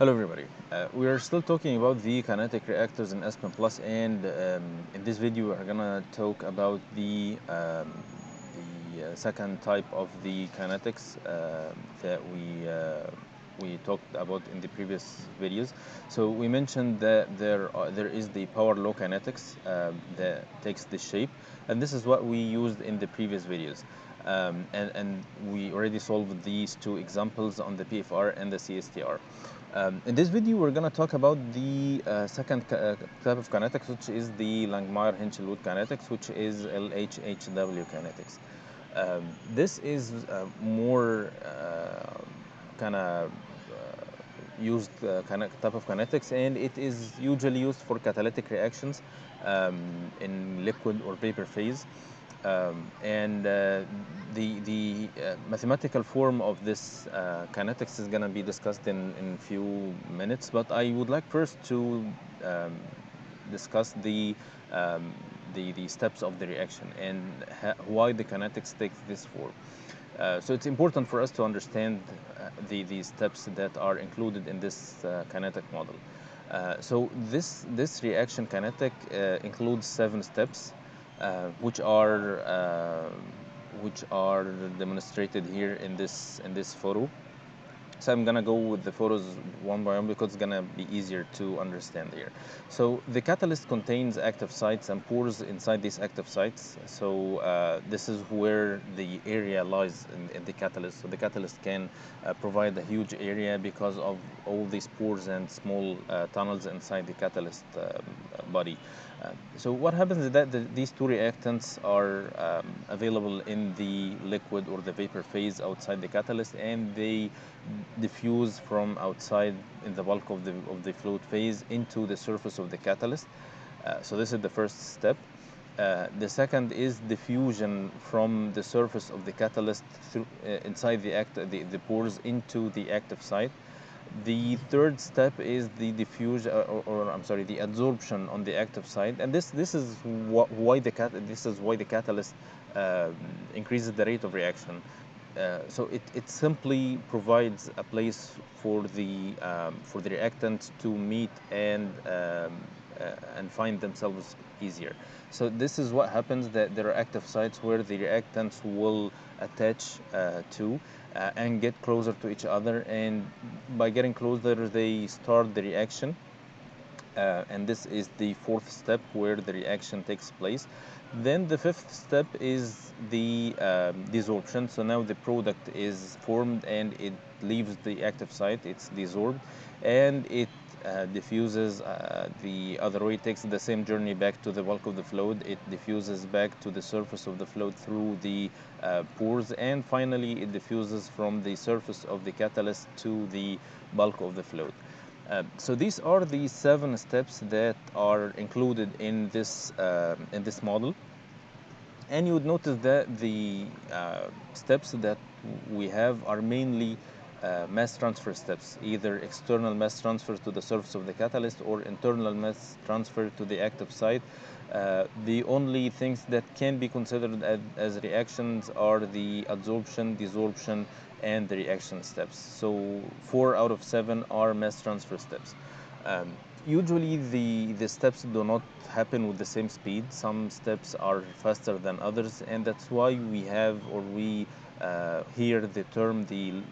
Hello everybody. We are still talking about the kinetic reactors in Aspen Plus, and in this video we're gonna talk about the second type of the kinetics that we talked about in the previous videos. So we mentioned that there is the power law kinetics that takes the shape, and this is what we used in the previous videos. And we already solved these two examples on the PFR and the CSTR. In this video, we're going to talk about the second type of kinetics, which is the Langmuir-Hinchelwood kinetics, which is LHHW kinetics. This is more kind of used type of kinetics, and it is usually used for catalytic reactions in liquid or vapor phase. The mathematical form of this kinetics is going to be discussed in few minutes, but I would like first to discuss the steps of the reaction and why the kinetics takes this form. So it's important for us to understand the steps that are included in this kinetic model. So this reaction kinetic includes 7 steps. Which are demonstrated here in this photo. So I'm gonna go with the photos one by one because it's gonna be easier to understand here. So the catalyst contains active sites and pores inside these active sites. So this is where the area lies in the catalyst. So the catalyst can provide a huge area because of all these pores and small tunnels inside the catalyst body. So what happens is that these two reactants are available in the liquid or the vapor phase outside the catalyst, and they diffuse from outside in the bulk of the fluid phase into the surface of the catalyst. So this is the first step. The second is diffusion from the surface of the catalyst through, inside the pores into the active site. The third step is the diffusion, the absorption on the active site, and this is why the catalyst increases the rate of reaction. So it simply provides a place for the reactants to meet and find themselves easier. So this is what happens, that there are active sites where the reactants will attach to and get closer to each other, and by getting closer they start the reaction. And this is the fourth step where the reaction takes place. Then the fifth step is the desorption. So now the product is formed and it leaves the active site, it's desorbed, and it diffuses the other way. It takes the same journey back to the bulk of the fluid. It diffuses back to the surface of the fluid through the pores, and finally it diffuses from the surface of the catalyst to the bulk of the fluid. So these are the 7 steps that are included in this model, and you would notice that the steps that we have are mainly mass transfer steps, either external mass transfer to the surface of the catalyst or internal mass transfer to the active site. The only things that can be considered as reactions are the adsorption, desorption, and the reaction steps. So 4 out of 7 are mass transfer steps. Usually the steps do not happen with the same speed. Some steps are faster than others, and that's why we have, or we hear the term the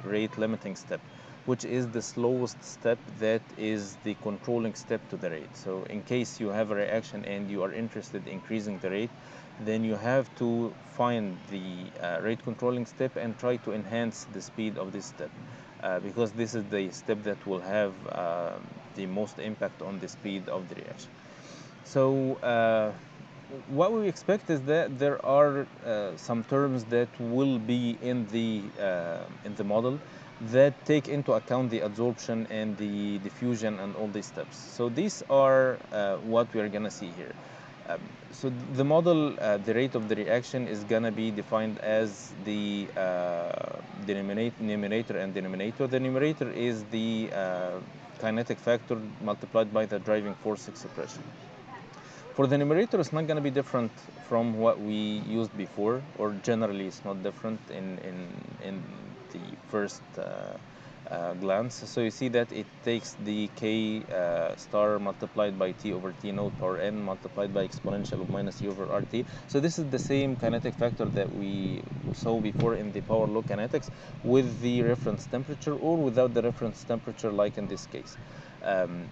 rate limiting step, which is the slowest step that is the controlling step to the rate. So in case you have a reaction and you are interested in increasing the rate, then you have to find the rate controlling step and try to enhance the speed of this step, because this is the step that will have the most impact on the speed of the reaction. So what we expect is that there are some terms that will be in the model that take into account the adsorption and the diffusion and all these steps. So these are what we are going to see here. So the model, the rate of the reaction is going to be defined as the numerator and denominator. The numerator is the kinetic factor multiplied by the driving force expression. For the numerator, it's not going to be different from what we used before, or generally it's not different in the first glance. So you see that it takes the k star multiplied by t over t naught power n multiplied by exponential of minus u over rt. So this is the same kinetic factor that we saw before in the power law kinetics with the reference temperature or without the reference temperature, like in this case.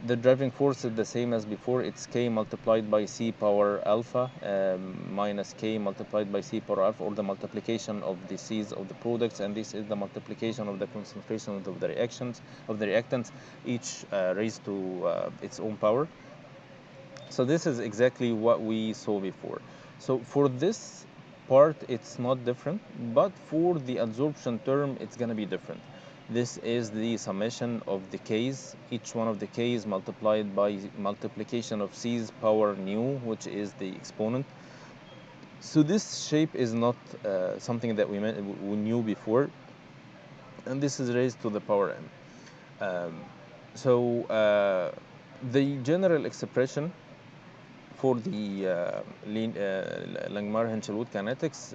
The driving force is the same as before. It's k multiplied by c power alpha minus k multiplied by c power alpha, or the multiplication of the c's of the products, and this is the multiplication of the concentration of the reactions of the reactants, each raised to its own power. So this is exactly what we saw before. So for this part, it's not different, but for the adsorption term, it's going to be different. This is the summation of the k's, each one of the k's multiplied by multiplication of c's power nu, which is the exponent. So this shape is not something that we knew before, and this is raised to the power n. The general expression for the Langmuir-Hinshelwood kinetics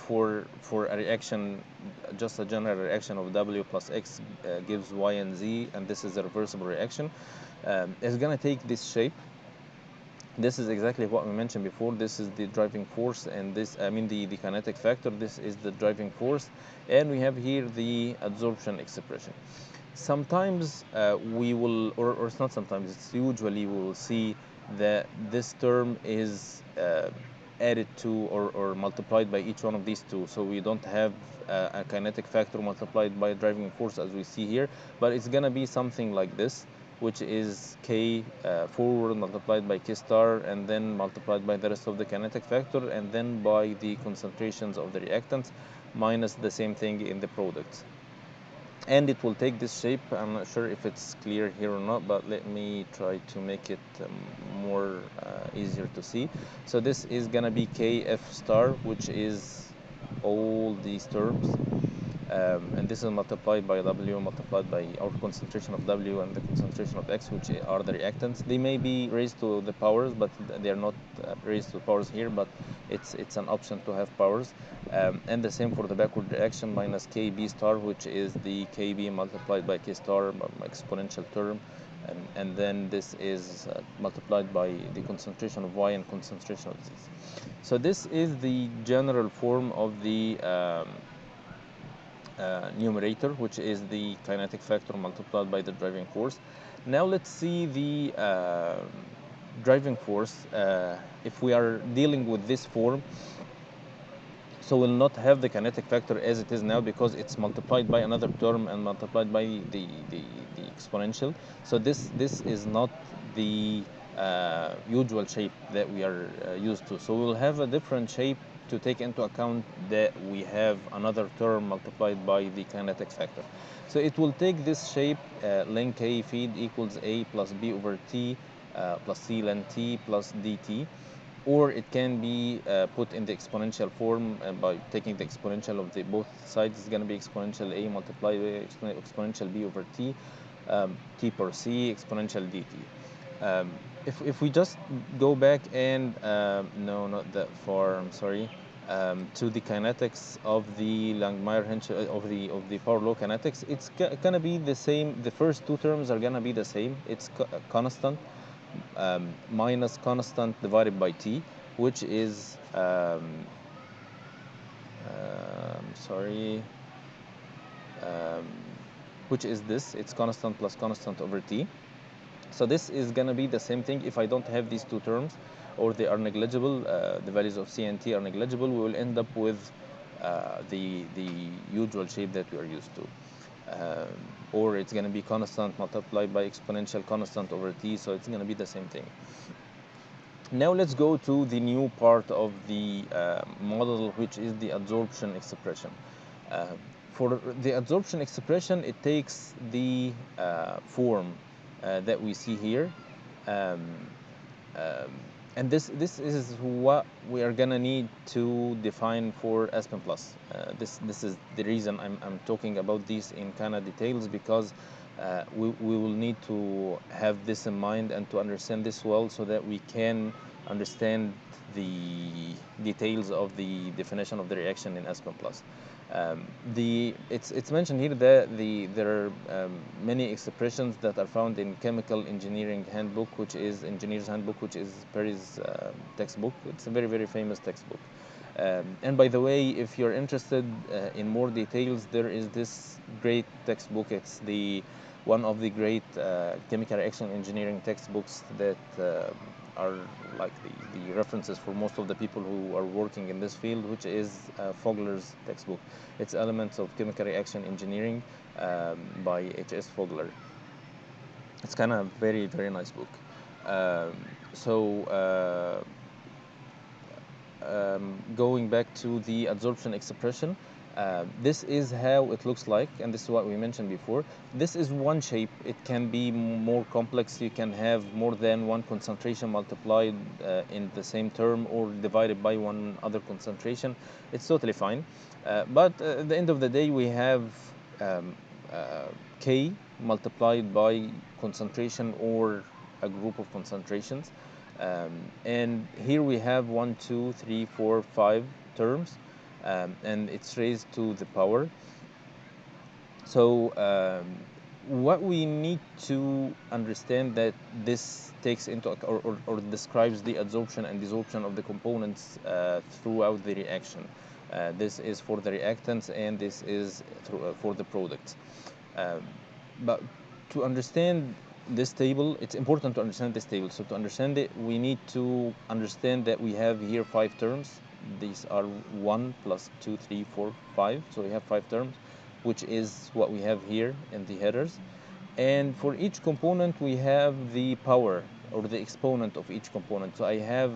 for a reaction, just a general reaction of W plus X gives Y and Z, and this is a reversible reaction, is going to take this shape. This is exactly what we mentioned before. This is the driving force, and this, I mean the kinetic factor, this is the driving force, and we have here the adsorption expression. Sometimes we will, or it's not sometimes, it's usually we will see that this term is added to or multiplied by each one of these two. So we don't have a kinetic factor multiplied by driving force as we see here, but it's going to be something like this, which is k forward multiplied by k star, and then multiplied by the rest of the kinetic factor, and then by the concentrations of the reactants, minus the same thing in the products. And it will take this shape. I'm not sure if it's clear here or not, but let me try to make it more easier to see. So this is gonna be kf star, which is all these terms, and this is multiplied by W, multiplied by our concentration of W and the concentration of X, which are the reactants. They may be raised to the powers, but they are not raised to powers here, but it's an option to have powers. And the same for the backward reaction, minus KB star, which is the KB multiplied by K star, exponential term. And then this is multiplied by the concentration of Y and concentration of Z. So this is the general form of the numerator, which is the kinetic factor multiplied by the driving force. Now let's see the driving force if we are dealing with this form. So we'll not have the kinetic factor as it is now, because it's multiplied by another term and multiplied by the exponential. So this is not the usual shape that we are used to. So we'll have a different shape to take into account that we have another term multiplied by the kinetic factor. So it will take this shape, ln k feed equals a plus b over t plus c ln t plus dt. Or it can be put in the exponential form by taking the exponential of the both sides. Is going to be exponential a multiplied by exponential b over t, t per c, exponential dt. If we just go back and, no, not that far, I'm sorry, to the kinetics of the Langmuir-Hinshelwood, of the power law kinetics, it's going to be the same. The first two terms are going to be the same. It's constant minus constant divided by t, which is which is this. It's constant plus constant over t. So this is going to be the same thing. If I don't have these two terms, or they are negligible, the values of c and t are negligible, we will end up with the usual shape that we are used to. Or it's going to be constant multiplied by exponential constant over t, so it's going to be the same thing. Now let's go to the new part of the model, which is the adsorption expression. For the adsorption expression, it takes the form that we see here, and this is what we are gonna need to define for Aspen Plus. This is the reason I'm talking about these in kind of details, because we will need to have this in mind and to understand this well, so that we can understand the details of the definition of the reaction in Aspen Plus. It's mentioned here that there are many expressions that are found in Chemical Engineering Handbook, which is Engineer's Handbook, which is Perry's textbook. It's a very, very famous textbook. And by the way, if you're interested in more details, there is this great textbook. It's the one of the great chemical reaction engineering textbooks that are like the references for most of the people who are working in this field, which is Fogler's textbook. It's Elements of Chemical Reaction Engineering by H.S. Fogler. It's kind of very, very nice book. Going back to the absorption expression, this is how it looks like, and this is what we mentioned before. This is one shape. It can be more complex. You can have more than one concentration multiplied in the same term or divided by one other concentration. It's totally fine. But at the end of the day, we have K multiplied by concentration or a group of concentrations. And here we have 1, 2, 3, 4, 5 terms, and it's raised to the power. So what we need to understand that this takes into or describes the adsorption and desorption of the components throughout the reaction. This is for the reactants, and this is for the products. But to understand this table, it's important to understand this table. So to understand it, we need to understand that we have here 5 terms. These are 1 plus 2, 3, 4, 5. So we have 5 terms, which is what we have here in the headers. And for each component, we have the power or the exponent of each component. So I have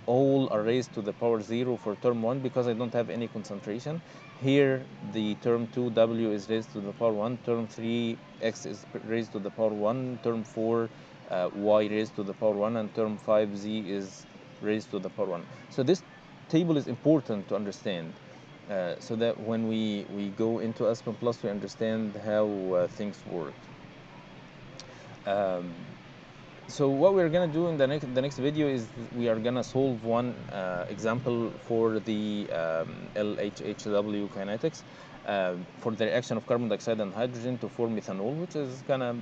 all are raised to the power 0 for term 1 because I don't have any concentration. Here, the term 2, W is raised to the power 1. Term 3, X is raised to the power 1. Term 4, Y raised to the power 1. And term 5, Z is raised to the power 1. So this table is important to understand so that when we go into Aspen Plus, we understand how things work. So what we're gonna do in the next video is we are gonna solve one example for the LHHW kinetics for the reaction of carbon dioxide and hydrogen to form methanol, which is kind of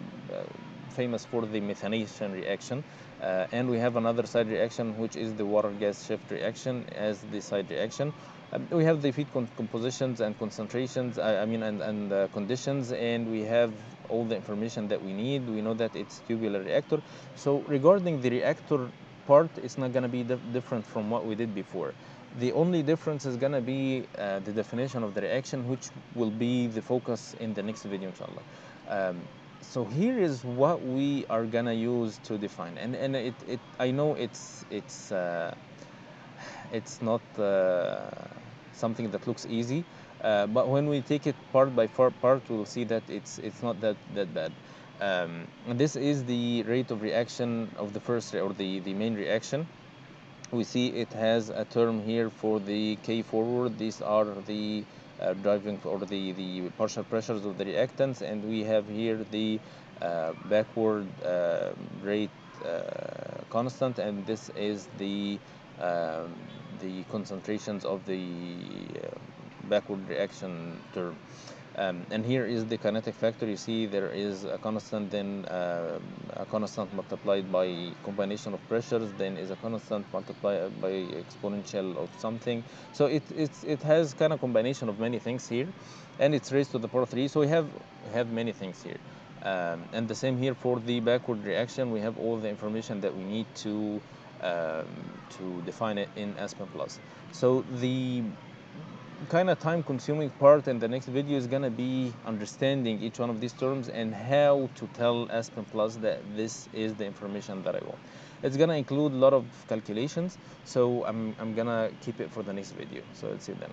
famous for the methanation reaction. And we have another side reaction, which is the water gas shift reaction as the side reaction. We have the feed compositions and concentrations, and conditions, and we have all the information that we need. We know that it's tubular reactor. So regarding the reactor part, it's not going to be different from what we did before. The only difference is going to be the definition of the reaction, which will be the focus in the next video, inshallah. So here is what we are going to use to define. And I know it's not something that looks easy, but when we take it part by part, we'll see that it's not that bad. And this is the rate of reaction of the first or the main reaction. We see it has a term here for the K forward. These are the driving or the partial pressures of the reactants, and we have here the backward rate constant, and this is the concentrations of the backward reaction term. And here is the kinetic factor. You see there is a constant, then a constant multiplied by combination of pressures, then is a constant multiplied by exponential of something. So it has kind of combination of many things here, and it's raised to the power 3. So we have many things here. And the same here for the backward reaction. We have all the information that we need to define it in Aspen Plus. So the kind of time-consuming part in the next video is going to be understanding each one of these terms and how to tell Aspen Plus that this is the information that I want. It's going to include a lot of calculations, so I'm going to keep it for the next video. So let's see you then.